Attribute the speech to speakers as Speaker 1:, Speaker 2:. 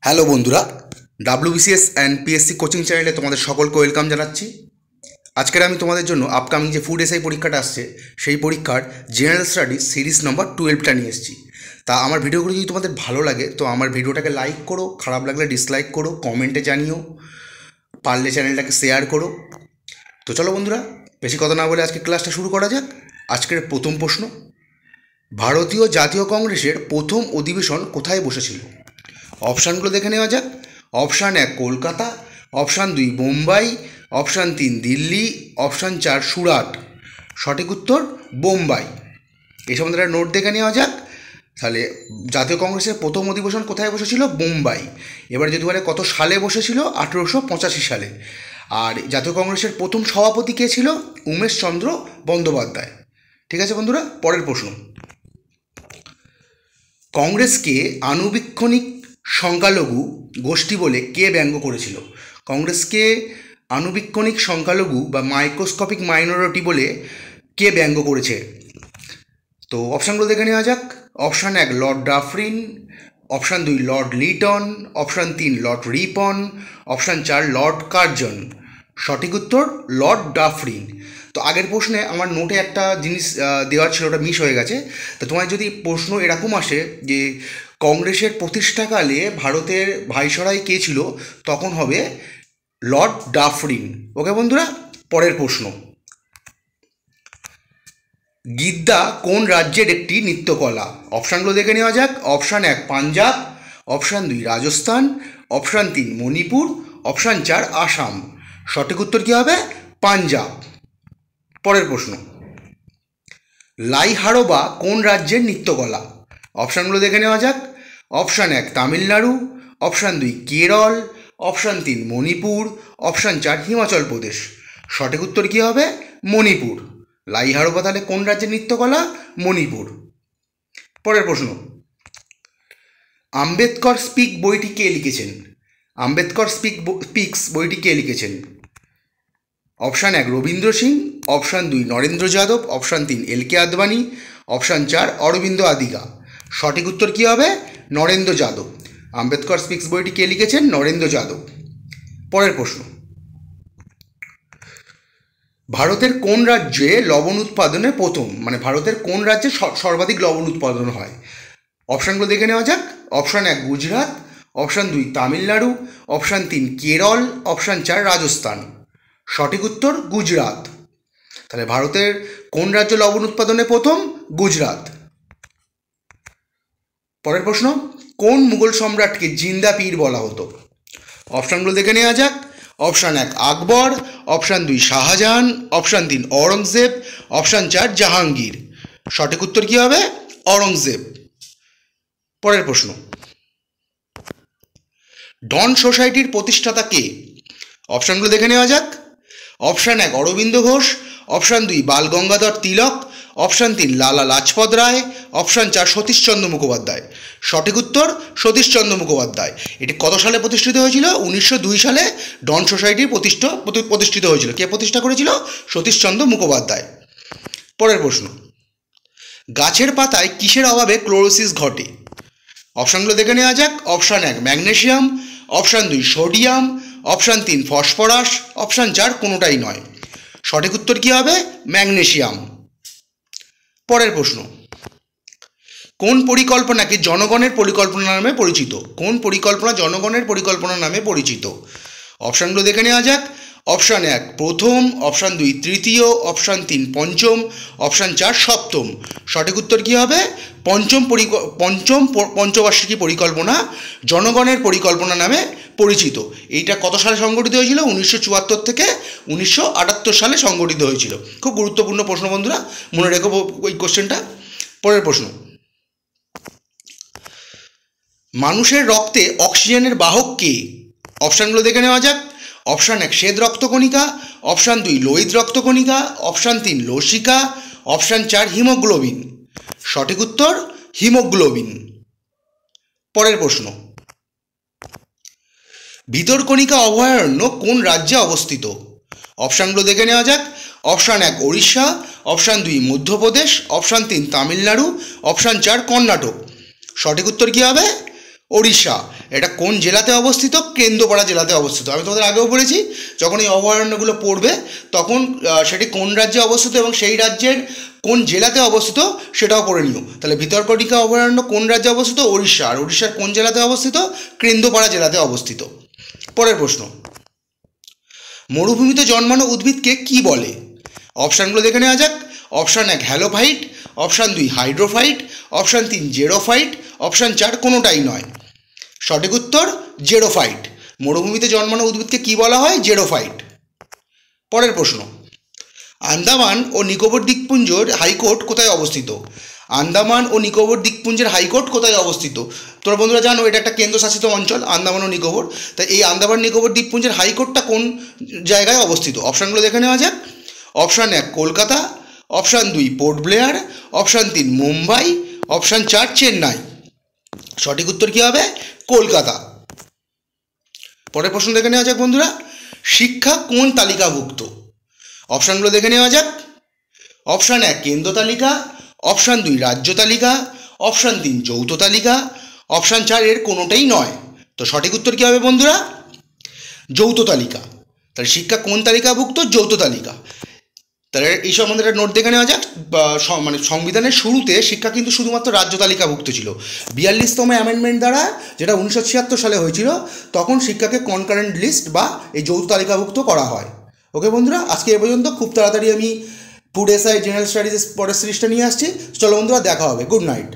Speaker 1: Hello বন্ধুরা, WBCS and PSC coaching চ্যানেলে তোমাদের সকলকে ওয়েলকাম জানাচ্ছি। আজকের আমি তোমাদের জন্য আপকামিং যে ফুড এসআই পরীক্ষাটা আসছে সেই পরীক্ষার জেনারেল স্টাডিজ সিরিজ নাম্বার 12টা নিয়ে এসেছি। তা আমার ভিডিওগুলো যদি তোমাদের ভালো লাগে তো আমার ভিডিওটাকে লাইক করো, খারাপ লাগলে ডিসলাইক করো, কমেন্টে জানিও, পারলে চ্যানেলটাকে শেয়ার করো। তো চলো বন্ধুরা, বেশি কথা না বলে আজকে ক্লাসটা শুরু করা যাক। আজকের প্রথম প্রশ্ন, ভারতীয় জাতীয় কংগ্রেসের প্রথম অধিবেশন কোথায় বসেছিল? অপশানগুলো দেখে নেওয়া যাক। Option 1 Kolkata, option 2 Bombay, option 3 Delhi, option 4 Surat. সঠিক উত্তর বোম্বাই। এই সম্বন্ধে একটা নোট দেখে নেওয়া যাক। তাহলে জাতীয় কংগ্রেসের প্রথম অধিবেশন কোথায় বসেছিল? বোম্বাই। এবার যদি বলে কত সালে বসেছিল? 1885 সালে। আর জাতীয় কংগ্রেসের প্রথম সভাপতি কে ছিল? উমেশচন্দ্র বন্দ্যোপাধ্যায়। ঠিক আছে বন্ধুরা, পরের প্রশ্ন, কংগ্রেসকে আনুবীক্ষণিক সংখ্যালঘু গোষ্ঠী বলে কে ব্যঙ্গ করেছিল? কংগ্রেসকে আনুবীক্ষণিক সংখ্যালঘু বা মাইক্রোস্কোপিক মাইনরিটি বলে কে ব্যঙ্গ করেছে? তো অপশানগুলো দেখে নেওয়া যাক। Option 1 Lord Dufferin, option 2 Lord Liton, option 3 Lord Ripon, option 4 Lord Curzon. সঠিক উত্তর লর্ড ডাফরিন। তো আগের প্রশ্নে আমার নোটে একটা জিনিস দেওয়ার ছিল, ওটা মিস হয়ে গেছে। তো তোমার যদি প্রশ্ন এরকম আসে যে কংগ্রেসের প্রতিষ্ঠাকালে ভারতের ভাইসরয় কে ছিল, তখন হবে লর্ড ডাফরিন। ওকে বন্ধুরা, পরের প্রশ্ন, গিদ্দা কোন রাজ্যের একটি নৃত্যকলা? অপশানগুলো দেখে নেওয়া যাক। Option 1 Punjab, option 2 Rajasthan, option 3 Manipur, option 4 Assam. সঠিক উত্তর কী হবে? পাঞ্জাব। পরের প্রশ্ন, লাই হাড়োবা কোন রাজ্যের নৃত্যকলা? অপশানগুলো দেখে নেওয়া যাক। Option 1 Tamil Nadu, option 2 Kerala, option 3 Manipur, option 4 Himachal Pradesh. সঠিক উত্তর কী হবে? মণিপুর। লাই হাড়োবা তাহলে কোন রাজ্যের নৃত্যকলা? মণিপুর। পরের প্রশ্ন, আম্বেদকর স্পিক বইটি কে লিখেছেন? আম্বেদকর স্পিক্স বইটি কে লিখেছেন? Option 1 Rabindra Singh, option 2 Narendra Yadav, option 3 L K. Advani, option 4 Aravind Adiga. সঠিক উত্তর কী হবে? নরেন্দ্র যাদব। আম্বেদকর স্পিক্স বইটি কে লিখেছেন? নরেন্দ্র যাদব। পরের প্রশ্ন, ভারতের কোন রাজ্যে লবণ উৎপাদনে প্রথম, মানে ভারতের কোন রাজ্যে সর্বাধিক লবণ উৎপাদন হয়? অপশানগুলো দেখে নেওয়া যাক। Option 1 Gujarat, option 2 Tamil Nadu, option 3 Kerala, option 4 Rajasthan. সঠিক উত্তর গুজরাট। তাহলে ভারতের কোন রাজ্য লবণ উৎপাদনে প্রথম? গুজরাট। পরের প্রশ্ন, কোন মুঘল সম্রাটকে জিন্দা পীর বলা হতো? অপশানগুলো দেখে নেওয়া যাক। Option 1 Akbar, option 2 Shah Jahan, option 3 Aurangzeb, option 4 Jahangir. সঠিক উত্তর কী হবে? অরঙ্গজেব। পরের প্রশ্ন, ডন সোসাইটির প্রতিষ্ঠাতা কে? অপশানগুলো দেখে নেওয়া যাক। অপশান 1 অরবিন্দ ঘোষ, অপশান 2 বাল গঙ্গাধর তিলক, অপশান 3 লালা লাজপত রায়, অপশান 4 সতীশচন্দ্র মুখোপাধ্যায়। সঠিক উত্তর সতীশচন্দ্র মুখোপাধ্যায়। এটি কত সালে প্রতিষ্ঠিত হয়েছিল? 1902 সালে ডন সোসাইটি প্রতিষ্ঠিত হয়েছিল। কে প্রতিষ্ঠা করেছিল? সতীশচন্দ্র মুখোপাধ্যায়। পরের প্রশ্ন, গাছের পাতায় কিসের অভাবে ক্লোরোসিস ঘটে? অপশানগুলো দেখে নেওয়া যাক। Option 1 magnesium, option 2 sodium, option 3 phosphorus, option 4 কোনোটাই নয়। সঠিক উত্তর কী হবে? ম্যাগনেসিয়াম। পরের প্রশ্ন, কোন পরিকল্পনাকে জনগণের পরিকল্পনা নামে পরিচিত? কোন পরিকল্পনা জনগণের পরিকল্পনা নামে পরিচিত? অপশানগুলো দেখে নেওয়া যাক। অপশান 1 প্রথম, অপশান 2 তৃতীয়, অপশান 3 পঞ্চম, অপশান 4 সপ্তম। সঠিক উত্তর কী হবে? পঞ্চম পঞ্চবার্ষিকী পরিকল্পনা জনগণের পরিকল্পনা নামে পরিচিত। এইটা কত সালে সংগঠিত হয়েছিল? 1974 থেকে 1978 সালে সংগঠিত হয়েছিল। খুব গুরুত্বপূর্ণ প্রশ্ন বন্ধুরা, মনে রেখো ওই কোশ্চেনটা। পরের প্রশ্ন, মানুষের রক্তে অক্সিজেনের বাহক কে? অপশানগুলো দেখে নেওয়া যাক। অপশান 1 শ্বেত রক্তকণিকা, অপশান 2 লোহিত রক্তকণিকা, অপশান 3 লসিকা, অপশান 4 হিমোগ্লোবিন। সঠিক উত্তর হিমোগ্লোবিন। পরের প্রশ্ন, ভিতরকণিকা অভয়ারণ্য কোন রাজ্যে অবস্থিত? অপশানগুলো দেখে নেওয়া যাক। Option 1 Odisha, option 2 Madhya Pradesh, option 3 Tamil Nadu, option 4 Karnataka. সঠিক উত্তর কী হবে? ওড়িশা। এটা কোন জেলাতে অবস্থিত? কেন্দ্রপাড়া জেলাতে অবস্থিত। আমি তোমাদের আগেও বলেছি, যখন এই অভয়ারণ্যগুলো পড়বে তখন সেটি কোন রাজ্যে অবস্থিত এবং সেই রাজ্যের কোন জেলাতে অবস্থিত সেটাও পড়ে নিও। তাহলে ভিতরকণিকা অভয়ারণ্য কোন রাজ্যে অবস্থিত? ওড়িশা। আর ওড়িশার কোন জেলাতে অবস্থিত? কেন্দ্রপাড়া জেলাতে অবস্থিত। পরের প্রশ্ন, মরুভূমিতে জন্মানো উদ্ভিদকে কি বলে? অপশানগুলো দেখে নেওয়া যাক। Option 1 halophyte, option 2 hydrophyte, option 3 xerophyte, option 4 কোনোটাই নয়। সঠিক উত্তর জেরোফাইট। মরুভূমিতে জন্মানো উদ্ভিদকে কি বলা হয়? জেরোফাইট। পরের প্রশ্ন, আন্দামান ও নিকোবর দ্বীপপুঞ্জের হাইকোর্ট কোথায় অবস্থিত? আন্দামান ও নিকোবর দ্বীপপুঞ্জের হাইকোর্ট কোথায় অবস্থিত? তোমরা বন্ধুরা জানো এটা একটা কেন্দ্রশাসিত অঞ্চল আন্দামান ও নিকোবর। তাই এই আন্দামান নিকোবর দ্বীপপুঞ্জের হাইকোর্টটা কোন জায়গায় অবস্থিত? অপশানগুলো দেখে নেওয়া যাক। Option 1 Kolkata, option 2 port Blair, option 3 Mumbai, option 4 Chennai. সঠিক উত্তর কী হবে? কলকাতা। পরের প্রশ্ন দেখে নেওয়া যাক বন্ধুরা, শিক্ষা কোন তালিকাভুক্ত? অপশানগুলো দেখে নেওয়া যাক। অপশান 1 কেন্দ্র তালিকা, অপশান 2 রাজ্য তালিকা, অপশান 3 যৌথ তালিকা, অপশান 4 এর কোনোটাই নয়। তো সঠিক উত্তর কী হবে বন্ধুরা? যৌথ তালিকা। তাহলে শিক্ষা কোন তালিকাভুক্ত? যৌথ তালিকা। তাহলে এই সম্বন্ধে একটা নোট দেখে নেওয়া যাক। মানে সংবিধানের শুরুতে শিক্ষা কিন্তু শুধুমাত্র রাজ্য তালিকাভুক্ত ছিল। 42তম অ্যামেন্ডমেন্ট দ্বারা, যেটা 1976 সালে হয়েছিল, তখন শিক্ষাকে কনকারেন্ট লিস্ট বা এই যৌথ তালিকাভুক্ত করা হয়। ওকে বন্ধুরা, আজকে এ পর্যন্ত। খুব তাড়াতাড়ি আমি ফুড এসআই জেনারেল স্টাডিজ পরের সিরিজটা নিয়ে আসছি। চলো বন্ধুরা, দেখা হবে। Good night.